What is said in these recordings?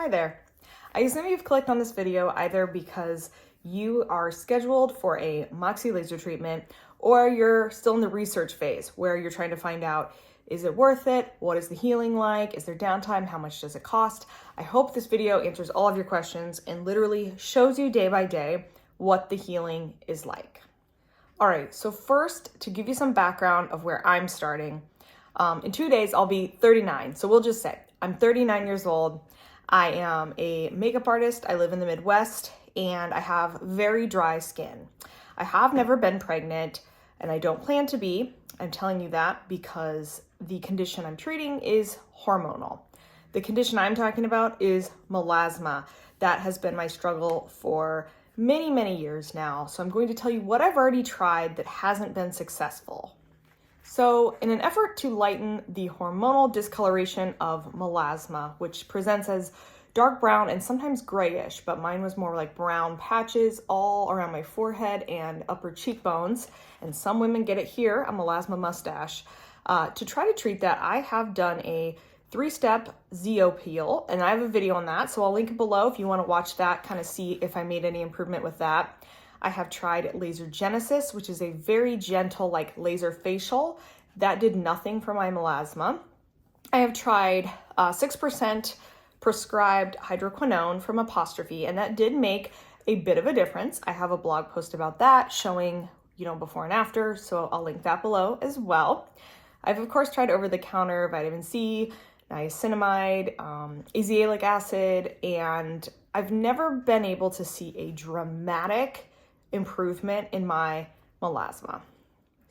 Hi there. I assume you've clicked on this video either because you are scheduled for a Moxi laser treatment or you're still in the research phase where you're trying to find out, is it worth it? What is the healing like? Is there downtime? How much does it cost? I hope this video answers all of your questions and literally shows you day by day what the healing is like. All right, so first, to give you some background of where I'm starting, in 2 days I'll be 39. So we'll just say I'm 39 years old. I am a makeup artist. I live in the Midwest and I have very dry skin. I have never been pregnant and I don't plan to be. I'm telling you that because the condition I'm treating is hormonal. The condition I'm talking about is melasma. That has been my struggle for many, many years now. So I'm going to tell you what I've already tried that hasn't been successful. So in an effort to lighten the hormonal discoloration of melasma, which presents as dark brown and sometimes grayish, but mine was more like brown patches all around my forehead and upper cheekbones, and some women get it here, a melasma mustache. To try to treat that, I have done a 3-step ZO peel, and I have a video on that, so I'll link it below if you want to watch that, kind of see if I made any improvement with that. I have tried laser genesis, which is a very gentle, like laser facial. That did nothing for my melasma. I have tried 6% prescribed hydroquinone from Apostrophe, and that did make a bit of a difference. I have a blog post about that showing, before and after, so I'll link that below as well. I've of course tried over-the-counter vitamin C, niacinamide, azelaic acid, and I've never been able to see a dramatic improvement in my melasma.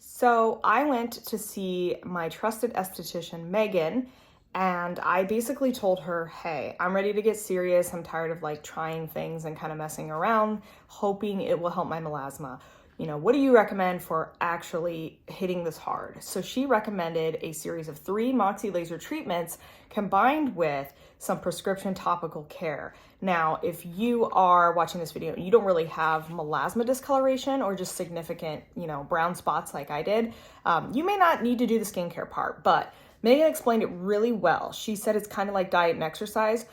So I went to see my trusted esthetician, Megan, and I basically told her, hey, I'm ready to get serious. I'm tired of trying things and kind of messing around, hoping it will help my melasma. What do you recommend for actually hitting this hard? So she recommended a series of 3 Moxi laser treatments combined with some prescription topical care. Now, if you are watching this video and you don't really have melasma discoloration or just significant, brown spots like I did, you may not need to do the skincare part, but Megan explained it really well. She said it's kind of like diet and exercise.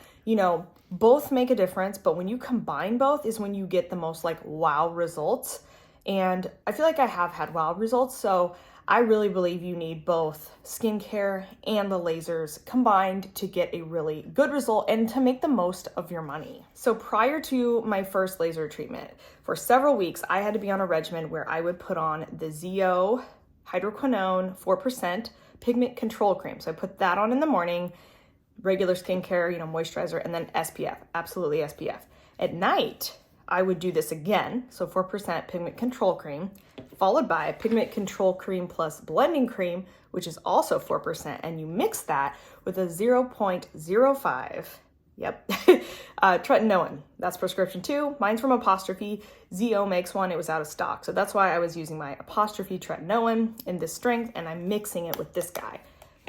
Both make a difference, but when you combine both is when you get the most wow results. And I feel like I have had wow results, so I really believe you need both skincare and the lasers combined to get a really good result and to make the most of your money. So prior to my first laser treatment, for several weeks, I had to be on a regimen where I would put on the ZO Hydroquinone 4% pigment control cream. So I put that on in the morning, regular skincare, moisturizer, and then SPF, absolutely SPF. At night, I would do this again, so 4% pigment control cream, followed by pigment control cream plus blending cream, which is also 4%, and you mix that with a 0.05, Tretinoin. That's prescription too. Mine's from Apostrophe. ZO makes one. It was out of stock, so that's why I was using my Apostrophe Tretinoin in this strength, and I'm mixing it with this guy.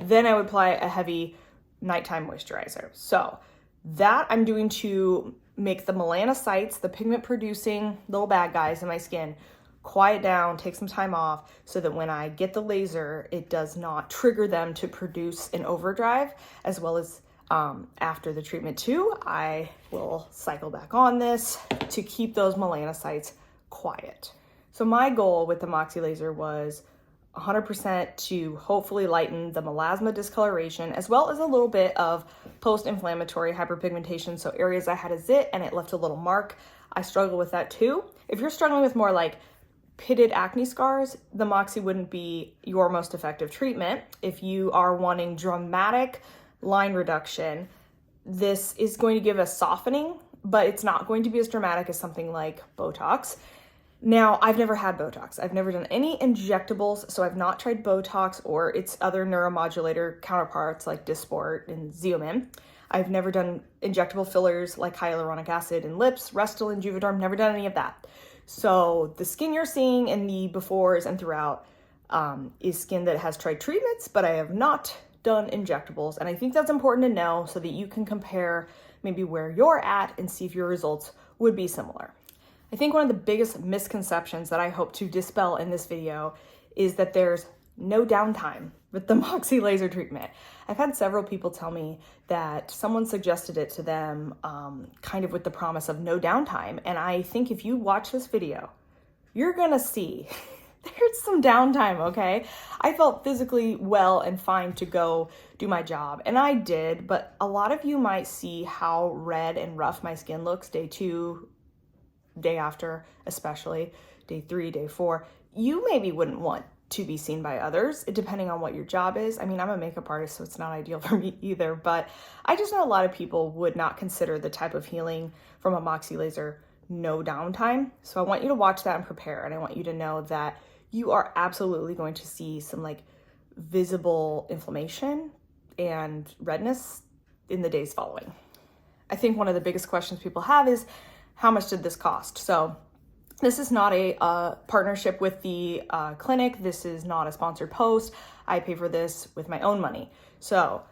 Then I would apply a heavy nighttime moisturizer. So that I'm doing to make the melanocytes, the pigment producing little bad guys in my skin, quiet down, take some time off so that when I get the laser, it does not trigger them to produce an overdrive, as well as after the treatment too, I will cycle back on this to keep those melanocytes quiet. So my goal with the Moxi laser was 100% to hopefully lighten the melasma discoloration, as well as a little bit of post-inflammatory hyperpigmentation. So areas I had a zit and it left a little mark. I struggle with that too. If you're struggling with more pitted acne scars, the Moxi wouldn't be your most effective treatment. If you are wanting dramatic line reduction, this is going to give a softening, but it's not going to be as dramatic as something like Botox. Now, I've never had Botox. I've never done any injectables, so I've not tried Botox or its other neuromodulator counterparts like Dysport and Xeomin. I've never done injectable fillers like hyaluronic acid in lips, Restylane, Juvederm, never done any of that. So the skin you're seeing in the befores and throughout is skin that has tried treatments, but I have not done injectables. And I think that's important to know so that you can compare maybe where you're at and see if your results would be similar. I think one of the biggest misconceptions that I hope to dispel in this video is that there's no downtime with the Moxi laser treatment. I've had several people tell me that someone suggested it to them kind of with the promise of no downtime. And I think if you watch this video, you're gonna see there's some downtime, okay? I felt physically well and fine to go do my job, and I did, but a lot of you might see how red and rough my skin looks day 2, day after, especially day 3, day 4. You maybe wouldn't want to be seen by others, depending on what your job is. I mean, I'm a makeup artist, so it's not ideal for me either, but I just know a lot of people would not consider the type of healing from a Moxi laser no downtime. So I want you to watch that and prepare, and I want you to know that you are absolutely going to see some like visible inflammation and redness in the days following. I think one of the biggest questions people have is, how much did this cost? So this is not a partnership with the clinic. This is not a sponsored post. I pay for this with my own money. So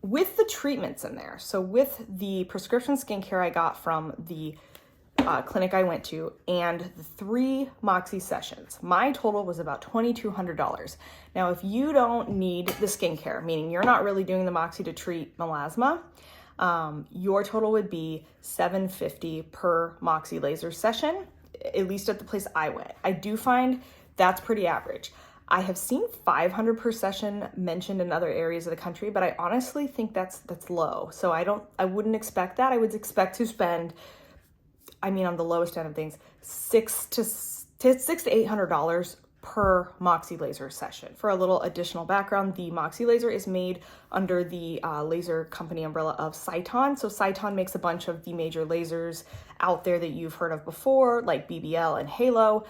with the treatments in there, so with the prescription skincare I got from the clinic I went to and the 3 Moxi sessions, my total was about $2,200. Now, if you don't need the skincare, meaning you're not really doing the Moxi to treat melasma, your total would be $750 per Moxi laser session, at least at the place I went. I do find that's pretty average. I have seen $500 per session mentioned in other areas of the country, but I honestly think that's low. So I wouldn't expect that. I would expect to spend, I mean, on the lowest end of things, $600 to $800 per Moxi laser session. For a little additional background, the Moxi laser is made under the laser company umbrella of Cyton. So Cyton makes a bunch of the major lasers out there that you've heard of before, like BBL and Halo.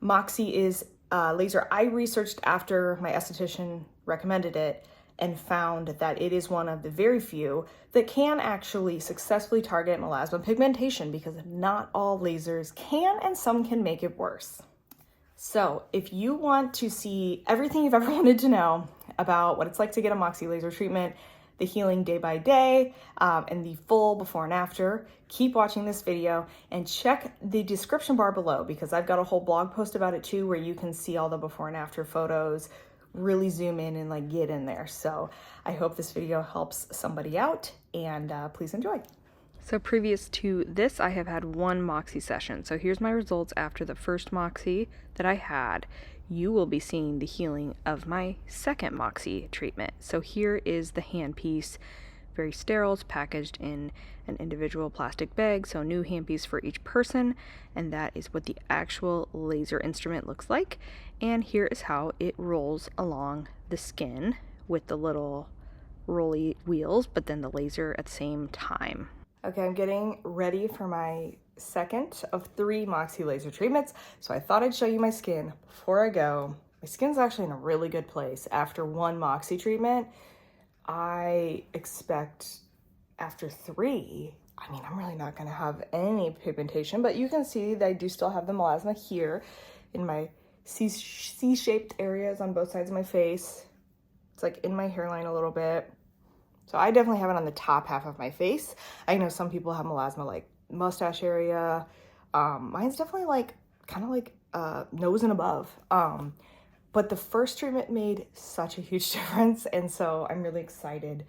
Moxi is a laser I researched after my esthetician recommended it and found that it is one of the very few that can actually successfully target melasma pigmentation, because not all lasers can, and some can make it worse. So if you want to see everything you've ever wanted to know about what it's like to get a Moxi laser treatment, the healing day by day, and the full before and after, keep watching this video and check the description bar below, because I've got a whole blog post about it too, where you can see all the before and after photos, really zoom in and like get in there. So I hope this video helps somebody out, and please enjoy. So previous to this, I have had 1 Moxi session. So here's my results after the first Moxi that I had. You will be seeing the healing of my second Moxi treatment. So here is the handpiece, very sterile. It's packaged in an individual plastic bag, so new handpiece for each person, and that is what the actual laser instrument looks like. And here is how it rolls along the skin with the little rolly wheels, but then the laser at the same time. Okay, I'm getting ready for my second of 3 Moxi laser treatments, so I thought I'd show you my skin before I go. My skin's actually in a really good place after 1 Moxi treatment. I expect after 3, I mean, I'm really not gonna have any pigmentation, but you can see that I do still have the melasma here in my C-shaped areas on both sides of my face. It's like in my hairline a little bit. So I definitely have it on the top half of my face. I know some people have melasma like mustache area. Mine's definitely like kind of like nose and above. But the first treatment made such a huge difference, and so I'm really excited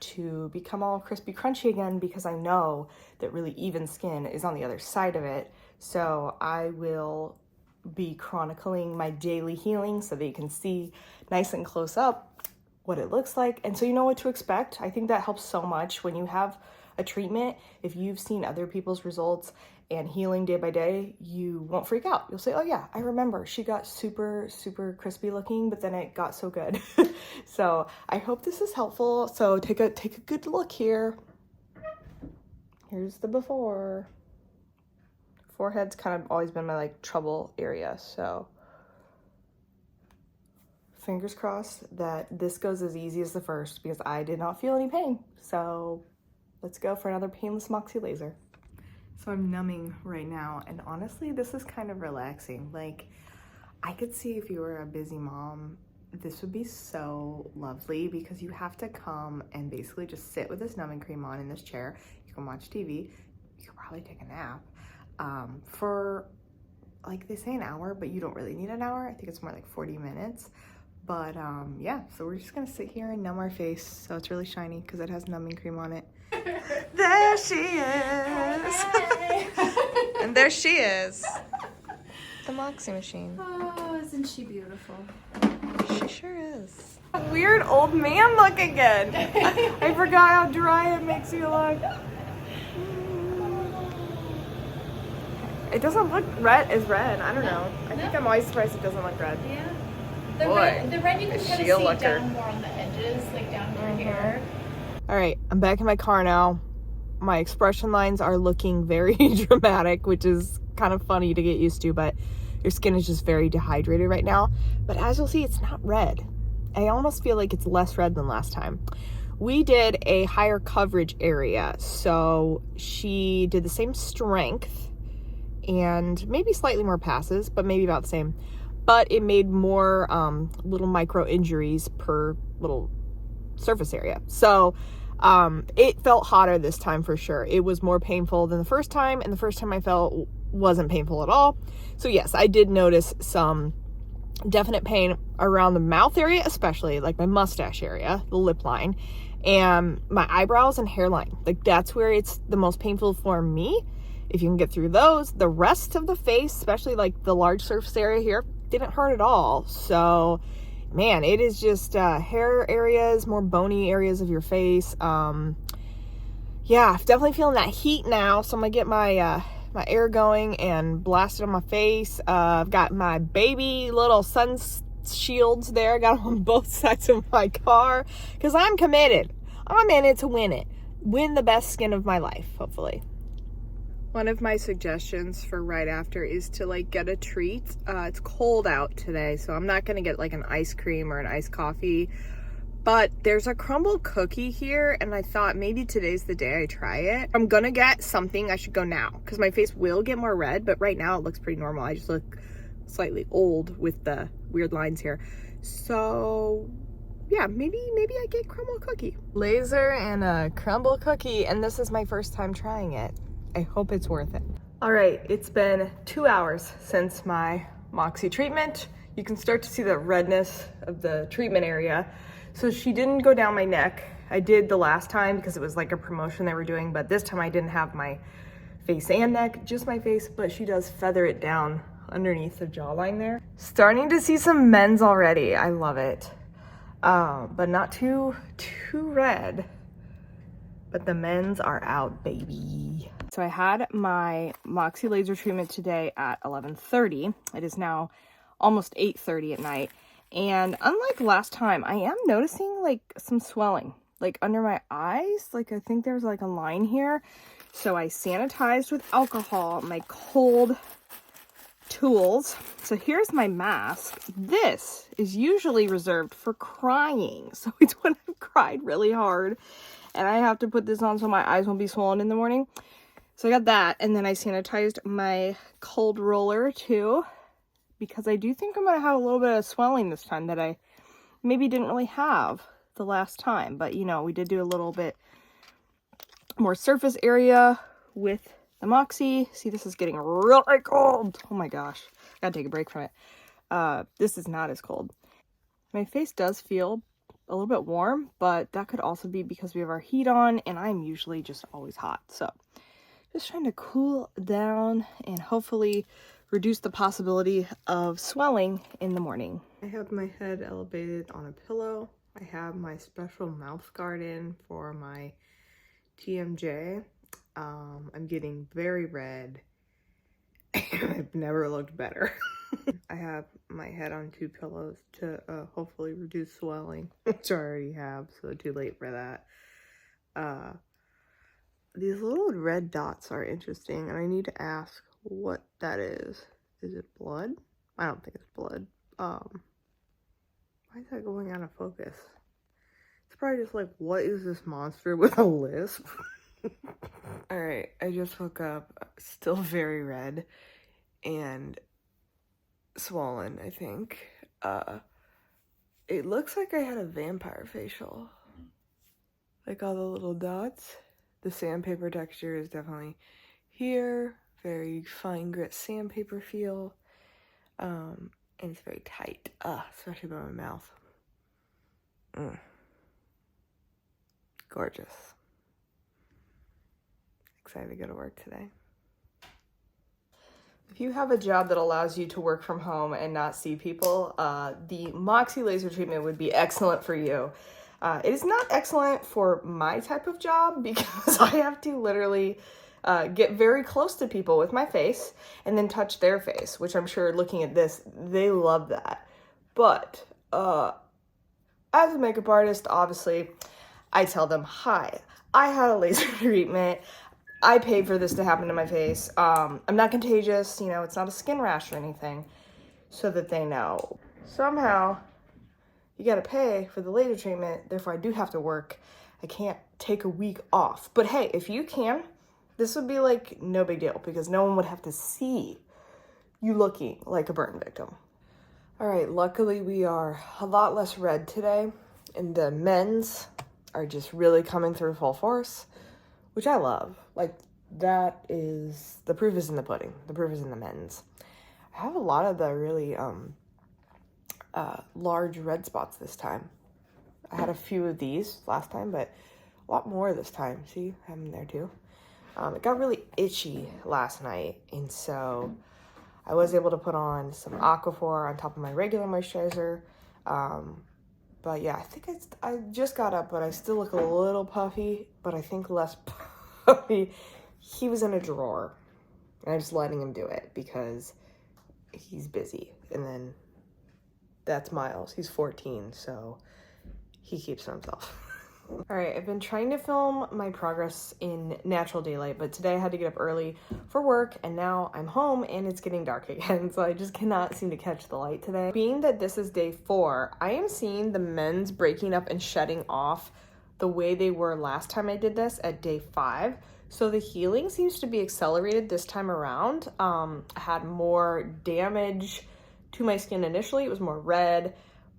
to become all crispy crunchy again, because I know that really even skin is on the other side of it. So I will be chronicling my daily healing so that you can see nice and close up what it looks like, and so you know what to expect. I think that helps so much when you have a treatment. If you've seen other people's results and healing day by day, you won't freak out. You'll say, oh yeah, I remember she got super crispy looking, but then it got so good. So I hope this is helpful. So take a good look here. Here's the before. Forehead's kind of always been my like trouble area, so fingers crossed that this goes as easy as the first, because I did not feel any pain. So let's go for another painless Moxi laser. So I'm numbing right now, and honestly, this is kind of relaxing. Like, I could see if you were a busy mom, this would be so lovely, because you have to come and basically just sit with this numbing cream on in this chair. You can watch TV, you could probably take a nap for, like, they say an hour, but you don't really need an hour. I think it's more like 40 minutes. But yeah, so we're just gonna sit here and numb our face so it's really shiny because it has numbing cream on it. There she is. Hey. And there she is. The Moxi machine. Oh, isn't she beautiful? She sure is. Weird old man look again. I forgot how dry it makes you look. It doesn't look red as red. I don't know. I think I'm always surprised it doesn't look red. Yeah. Boy, The red you can a kind of see shield looker. down more on the edges, like down through here. All right, I'm back in my car now. My expression lines are looking very dramatic, which is kind of funny to get used to, but your skin is just very dehydrated right now. But as you'll see, it's not red. I almost feel like it's less red than last time. We did a higher coverage area, so she did the same strength and maybe slightly more passes, but maybe about the same. But it made more little micro injuries per little surface area. So it felt hotter this time for sure. It was more painful than the first time, and the first time I felt wasn't painful at all. So yes, I did notice some definite pain around the mouth area, especially like my mustache area, the lip line, and my eyebrows and hairline. Like that's where it's the most painful for me. If you can get through those, the rest of the face, especially like the large surface area here, didn't hurt at all. So man, it is just hair areas, more bony areas of your face. Yeah, definitely feeling that heat now. So I'm gonna get my my air going and blast it on my face. I've got my baby little sun shields there. I got them on both sides of my car because I'm committed. I'm in it to win it. Win the best skin of my life, hopefully. One of my suggestions for right after is to like get a treat. It's cold out today, so I'm not gonna get like an ice cream or an iced coffee, but there's a crumble cookie here and I thought maybe today's the day I try it. I'm gonna get something. I should go now because my face will get more red, but right now it looks pretty normal. I just look slightly old with the weird lines here. So yeah, maybe I get crumble cookie. Laser and a crumble cookie, and this is my first time trying it. I hope it's worth it. All right, it's been 2 hours since my Moxi treatment. You can start to see the redness of the treatment area. So she didn't go down my neck. I did the last time because it was like a promotion they were doing, but this time I didn't have my face and neck, just my face, but she does feather it down underneath the jawline there. Starting to see some men's already. I love it. But not too red. But the men's are out, baby. So I had my Moxi laser treatment today at 11:30. It is now almost 8:30 at night. And unlike last time, I am noticing like some swelling, like under my eyes. Like I think there's like a line here. So I sanitized with alcohol, my cold tools. So here's my mask. This is usually reserved for crying. So it's when I've cried really hard. And I have to put this on so my eyes won't be swollen in the morning. So I got that, and then I sanitized my cold roller too, because I do think I'm gonna have a little bit of swelling this time that I maybe didn't really have the last time. But you know, we did do a little bit more surface area with the Moxi. See, this is getting really cold. Oh my gosh, I gotta take a break from it. This is not as cold. My face does feel a little bit warm, but that could also be because we have our heat on and I'm usually just always hot. So just trying to cool down and hopefully reduce the possibility of swelling in the morning. I have my head elevated on a pillow. I have my special mouth guard in for my TMJ. I'm getting very red. I've never looked better. I have my head on 2 pillows to hopefully reduce swelling, which I already have, so too late for that. These little red dots are interesting, and I need to ask what that is. Is it blood? I don't think it's blood. Why is that going out of focus? It's probably just like, what is this monster with a lisp? Alright, I just woke up, still very red, and swollen, I think. It looks like I had a vampire facial. Like all the little dots. The sandpaper texture is definitely here. Very fine grit sandpaper feel. And it's very tight, especially by my mouth. Gorgeous. Excited to go to work today. If you have a job that allows you to work from home and not see people, the Moxi laser treatment would be excellent for you. It is not excellent for my type of job because I have to literally get very close to people with my face and then touch their face, which I'm sure looking at this, they love that. But as a makeup artist, obviously, I tell them, hi, I had a laser treatment. I paid for this to happen to my face. I'm not contagious, you know, it's not a skin rash or anything, so that they know. Somehow, you gotta pay for the laser treatment, therefore I do have to work. I can't take a week off. But hey, if you can, this would be like no big deal because no one would have to see you looking like a burn victim. All right, luckily we are a lot less red today and the men's are just really coming through full force, which I love. Like that is, the proof is in the pudding. The proof is in the men's. I have a lot of the really large red spots this time. I had a few of these last time, but a lot more this time. See, I have them there too. It got really itchy last night, and so I was able to put on some Aquaphor on top of my regular moisturizer. But yeah, I think I just got up, but I still look a little puffy, but I think less puffy. He was in a drawer, and I'm just letting him do it because he's busy. And then that's Miles. He's 14, so he keeps to himself. All right, I've been trying to film my progress in natural daylight, but today I had to get up early for work, and now I'm home and it's getting dark again, so I just cannot seem to catch the light today. Being that this is day 4, I am seeing the men's breaking up and shutting off the way they were last time I did this at day 5. So the healing seems to be accelerated this time around. I had more damage to my skin initially. It was more red,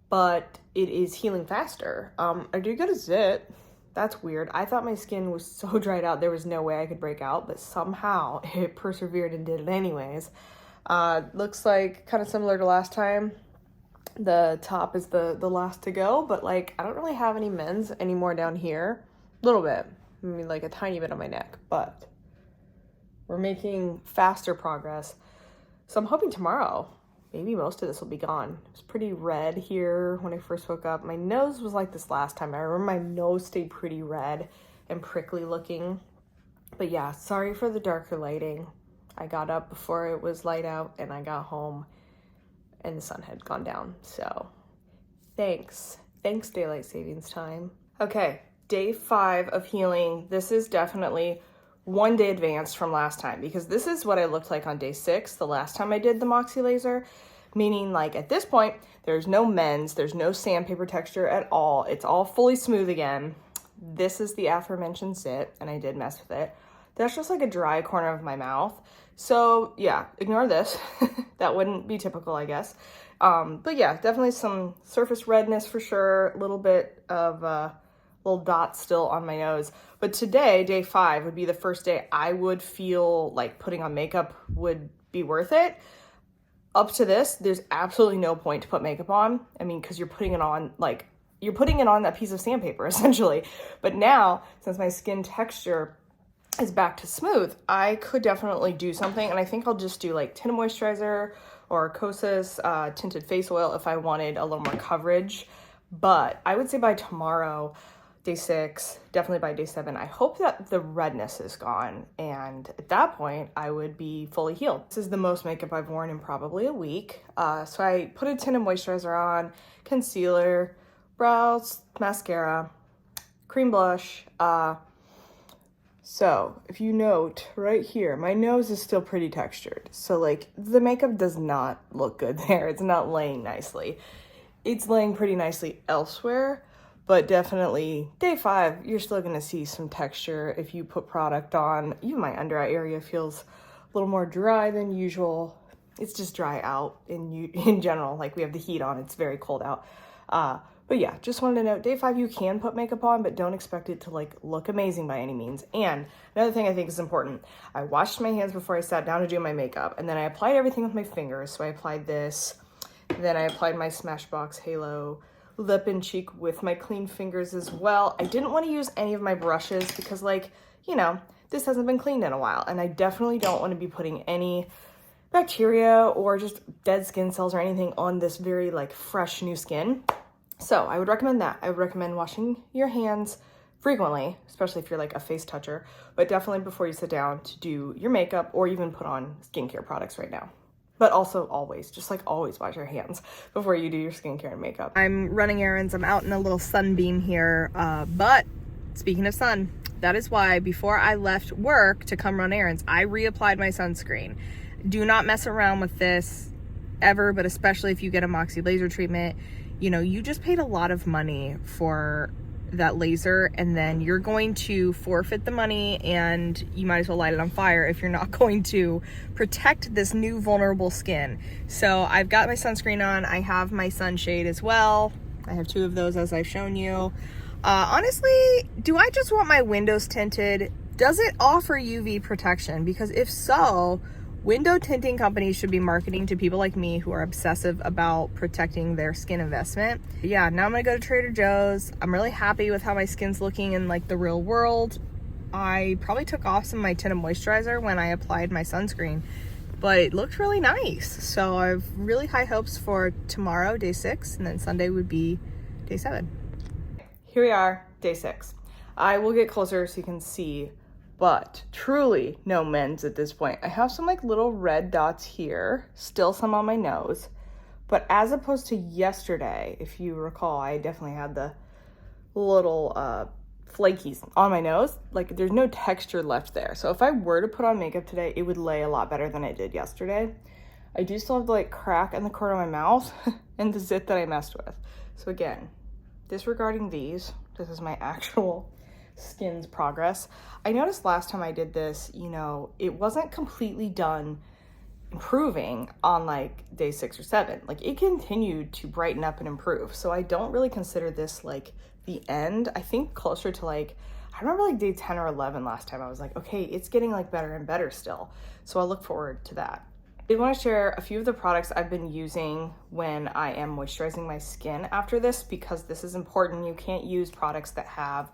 but it is healing faster. I did get a zit. That's weird. I thought my skin was so dried out there was no way I could break out, but somehow it persevered and did it anyways. Looks like kind of similar to last time. The top is the last to go, but like I don't really have any men's anymore down here. A little bit. I mean, like a tiny bit on my neck, but we're making faster progress. So I'm hoping tomorrow, maybe most of this will be gone. It was pretty red here when I first woke up. My nose was like this last time. I remember my nose stayed pretty red and prickly looking. But yeah, sorry for the darker lighting. I got up before it was light out and I got home and the sun had gone down. So thanks daylight savings time. Okay, day 5 of healing. This is definitely one day advanced from last time because this is what I looked like on day 6, the last time I did the Moxi laser, meaning like at this point, there's no men's, there's no sandpaper texture at all. It's all fully smooth again. This is the aforementioned zit, and I did mess with it. That's just like a dry corner of my mouth. So yeah, ignore this. That wouldn't be typical, I guess. But yeah, definitely some surface redness for sure. A little bit of little dots still on my nose. But today, day 5, would be the first day I would feel like putting on makeup would be worth it. Up to this, there's absolutely no point to put makeup on. I mean, because you're putting it on that piece of sandpaper, essentially. But now, since my skin texture is back to smooth, I could definitely do something. And I think I'll just do like tinted moisturizer or Kosas tinted face oil if I wanted a little more coverage. But I would say by tomorrow, day 6, definitely by day 7, I hope that the redness is gone. And at that point, I would be fully healed. This is the most makeup I've worn in probably a week. So I put a tinted moisturizer on, concealer, brows, mascara, cream blush. So if you note right here, my nose is still pretty textured. So like the makeup does not look good there. It's not laying nicely. It's laying pretty nicely elsewhere. But definitely day 5, you're still gonna see some texture if you put product on. Even my under eye area feels a little more dry than usual. It's just dry out in general. Like we have the heat on, it's very cold out. But yeah, just wanted to note, day 5 you can put makeup on, but don't expect it to like look amazing by any means. And another thing I think is important, I washed my hands before I sat down to do my makeup, and then I applied everything with my fingers. So I applied this Then I applied my Smashbox Halo lip and cheek with my clean fingers as well. I didn't want to use any of my brushes because, like, you know, this hasn't been cleaned in a while, and I definitely don't want to be putting any bacteria or just dead skin cells or anything on this very like fresh new skin. So I would recommend that. I would recommend washing your hands frequently, especially if you're like a face toucher, but definitely before you sit down to do your makeup or even put on skincare products right now. But also always, just like always wash your hands before you do your skincare and makeup. I'm running errands. I'm out in a little sunbeam here. But speaking of sun, that is why before I left work to come run errands, I reapplied my sunscreen. Do not mess around with this ever, but especially if you get a Moxi laser treatment. You know, you just paid a lot of money for that laser, and then you're going to forfeit the money, and you might as well light it on fire if you're not going to protect this new vulnerable skin. So I've got my sunscreen on. I have my sunshade as well. I have 2 of those, as I've shown you. Honestly, do I just want my windows tinted? Does it offer UV protection? Because if so, window tinting companies should be marketing to people like me who are obsessive about protecting their skin investment. Yeah, now I'm gonna go to Trader Joe's. I'm really happy with how my skin's looking in like the real world. I probably took off some of my tinted moisturizer when I applied my sunscreen, but it looked really nice. So I have really high hopes for tomorrow, day 6, and then Sunday would be day 7. Here we are, day 6. I will get closer so you can see, but truly no mends at this point. I have some like little red dots here, still some on my nose, but as opposed to yesterday, if you recall, I definitely had the little flakies on my nose. Like there's no texture left there. So if I were to put on makeup today, it would lay a lot better than it did yesterday. I do still have the like crack in the corner of my mouth and the zit that I messed with. So again, disregarding these, this is my actual skin's progress. I noticed last time I did this, you know, it wasn't completely done improving on like day 6 or 7. Like it continued to brighten up and improve. So I don't really consider this like the end. I think closer to like, I remember like day 10 or 11 last time I was like, okay, it's getting like better and better still. So I look forward to that. I want to share a few of the products I've been using when I am moisturizing my skin after this, because this is important. You can't use products that have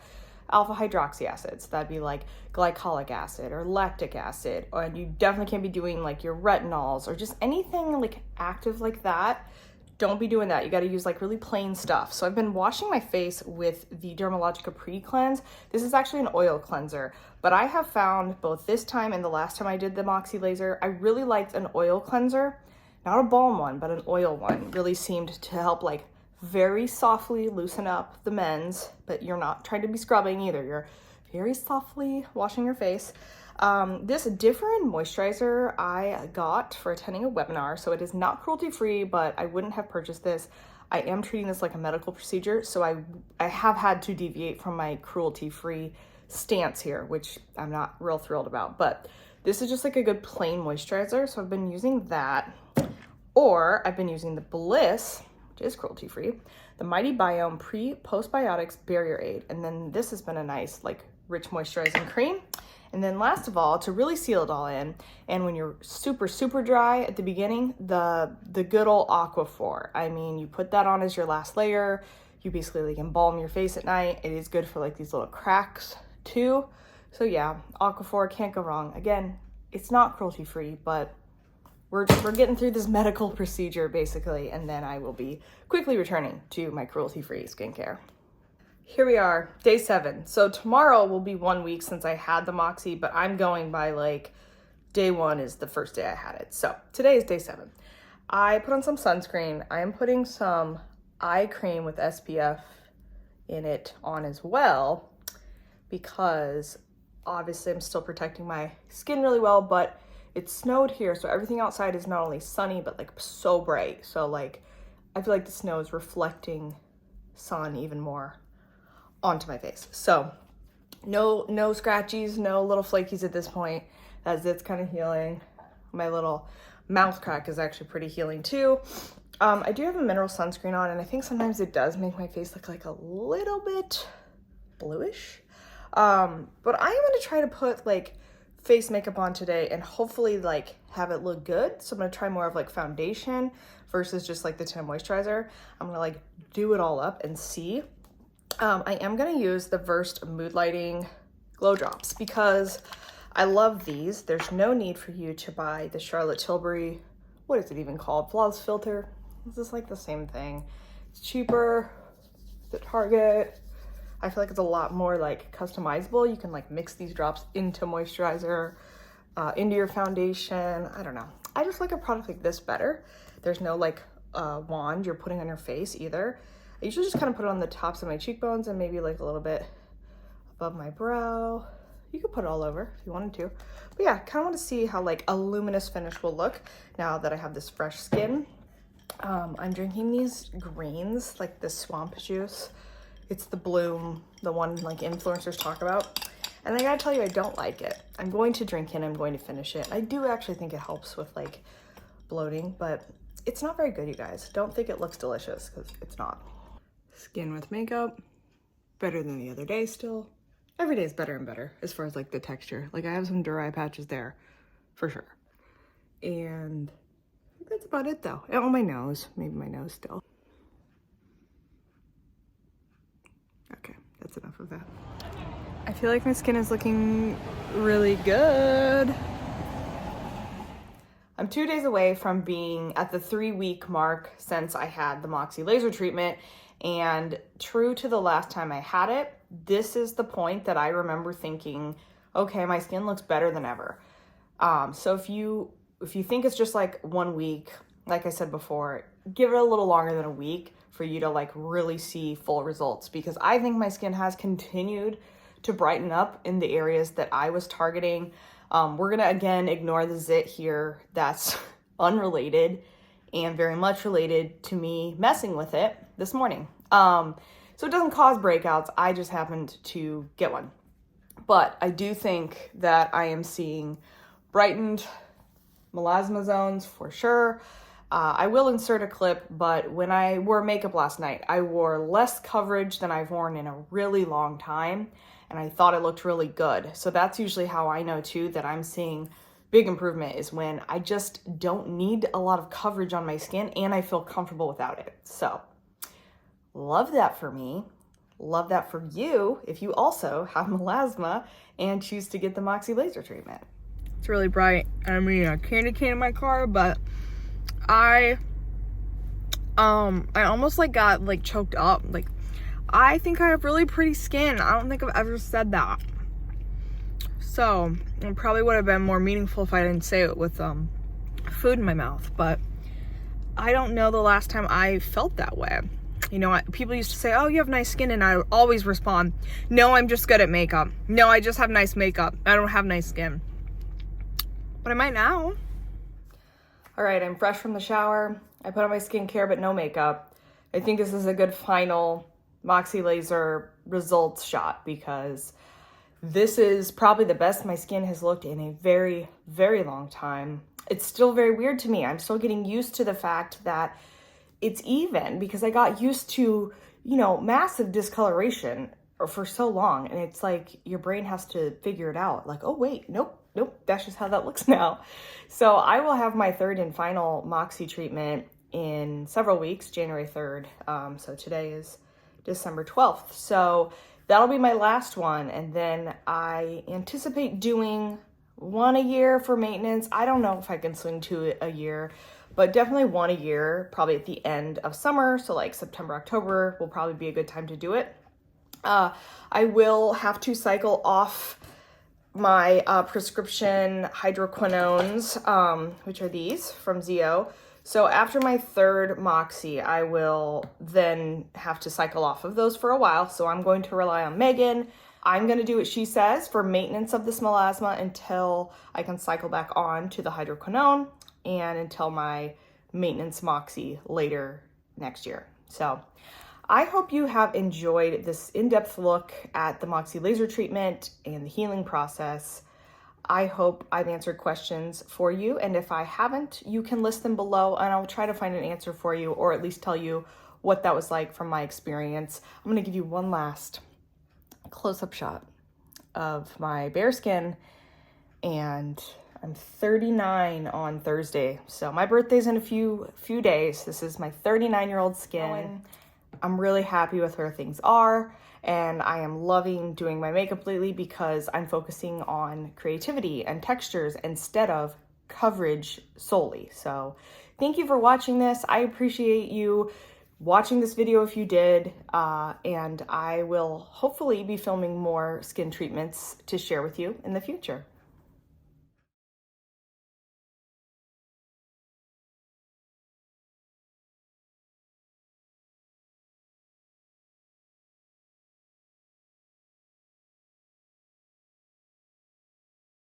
alpha hydroxy acids. That'd be like glycolic acid or lactic acid, and you definitely can't be doing like your retinols or just anything like active like that. Don't be doing that. You got to use like really plain stuff. So I've been washing my face with the Dermalogica Pre-Cleanse. This is actually an oil cleanser, but I have found both this time and the last time I did the Moxi laser, I really liked an oil cleanser, not a balm one, but an oil one. Really seemed to help like very softly loosen up the mends, but you're not trying to be scrubbing either. You're very softly washing your face. This different moisturizer I got for attending a webinar, so it is not cruelty-free, but I wouldn't have purchased this. I am treating this like a medical procedure, so I have had to deviate from my cruelty-free stance here, which I'm not real thrilled about, but this is just like a good plain moisturizer, so I've been using that. Or I've been using the Bliss, which is cruelty-free, the Mighty Biome Pre-Postbiotics Barrier Aid, and then this has been a nice like rich moisturizing cream. And then last of all, to really seal it all in, and when you're super, super dry at the beginning, the good old Aquaphor. I mean, you put that on as your last layer. You basically like embalm your face at night. It is good for like these little cracks too. So yeah, Aquaphor, can't go wrong. Again, it's not cruelty free, but we're getting through this medical procedure basically, and then I will be quickly returning to my cruelty free skincare. Here we are, day 7. So tomorrow will be 1 week since I had the Moxi, but I'm going by like day 1 is the first day I had it. So today is day 7. I put on some sunscreen. I am putting some eye cream with SPF in it on as well, because obviously I'm still protecting my skin really well, but it snowed here. So everything outside is not only sunny, but like so bright. So like, I feel like the snow is reflecting sun even more onto my face. So no scratchies, no little flakies at this point, as it's kind of healing. My little mouth crack is actually pretty healing too. I do have a mineral sunscreen on, and I think sometimes it does make my face look like a little bit bluish. But I am going to try to put like face makeup on today and hopefully like have it look good. So I'm gonna try more of like foundation versus just like the tint moisturizer. I'm gonna like do it all up and see. I am gonna use the Versed Mood Lighting Glow Drops because I love these. There's no need for you to buy the Charlotte Tilbury, what is it even called? Flawless Filter. This is like the same thing. It's cheaper, it's at Target. I feel like it's a lot more like customizable. You can like mix these drops into moisturizer, into your foundation. I don't know. I just like a product like this better. There's no like wand you're putting on your face either. I usually just kind of put it on the tops of my cheekbones and maybe like a little bit above my brow. You could put it all over if you wanted to. But yeah, kind of want to see how like a luminous finish will look now that I have this fresh skin. I'm drinking these greens, like this swamp juice. It's the bloom, the one like influencers talk about. And I gotta tell you, I don't like it. I'm going to drink it, I'm going to finish it. I do actually think it helps with like bloating, but it's not very good, you guys. Don't think it looks delicious, because it's not. Skin with makeup, better than the other day still. Every day is better and better as far as like the texture. Like I have some dry patches there, for sure. And I think that's about it though. And on my nose, maybe my nose still. Okay, that's enough of that. I feel like my skin is looking really good. I'm 2 days away from being at the 3-week mark since I had the Moxi laser treatment, and true to the last time I had it, this is the point that I remember thinking, okay, my skin looks better than ever. So if you think it's just like 1 week, like I said before, give it a little longer than a week for you to like really see full results, because I think my skin has continued to brighten up in the areas that I was targeting. We're gonna again ignore the zit here. That's unrelated and very much related to me messing with it this morning. So it doesn't cause breakouts. I just happened to get one. But I do think that I am seeing brightened melasma zones for sure. I will insert a clip, but when I wore makeup last night, I wore less coverage than I've worn in a really long time, and I thought it looked really good. So that's usually how I know too that I'm seeing big improvement, is when I just don't need a lot of coverage on my skin and I feel comfortable without it. So love that for me. Love that for you if you also have melasma and choose to get the Moxi laser treatment. It's really bright. I mean, a candy cane in my car, but I almost like got like choked up. Like, I think I have really pretty skin. I don't think I've ever said that. So it probably would have been more meaningful if I didn't say it with food in my mouth, but I don't know the last time I felt that way. You know, people used to say, oh, you have nice skin, and I would always respond, no, I'm just good at makeup. No, I just have nice makeup. I don't have nice skin. But I might now. All right, I'm fresh from the shower. I put on my skincare, but no makeup. I think this is a good final Moxi laser results shot, because this is probably the best my skin has looked in a very, very long time. It's still very weird to me. I'm still getting used to the fact that it's even, because I got used to, you know, massive discoloration for so long. And it's like your brain has to figure it out. Like, oh, wait, nope, that's just how that looks now. So I will have my third and final Moxi treatment in several weeks, January 3rd. So today is December 12th. So that'll be my last one. And then I anticipate doing one a year for maintenance. I don't know if I can swing to a year, but definitely one a year, probably at the end of summer. So like September, October will probably be a good time to do it. I will have to cycle off my prescription hydroquinones, which are these from ZO. So after my third Moxi, I will then have to cycle off of those for a while. So I'm going to rely on Megan. I'm going to do what she says for maintenance of this melasma until I can cycle back on to the hydroquinone and until my maintenance Moxi later next year. So I hope you have enjoyed this in-depth look at the Moxi laser treatment and the healing process. I hope I've answered questions for you, and if I haven't, you can list them below and I'll try to find an answer for you, or at least tell you what that was like from my experience. I'm gonna give you one last close-up shot of my bare skin and I'm 39 on Thursday. So my birthday's in a few days. This is my 39-year-old skin. I'm really happy with where things are, and I am loving doing my makeup lately because I'm focusing on creativity and textures instead of coverage solely. So thank you for watching this. I appreciate you watching this video if you did, and I will hopefully be filming more skin treatments to share with you in the future.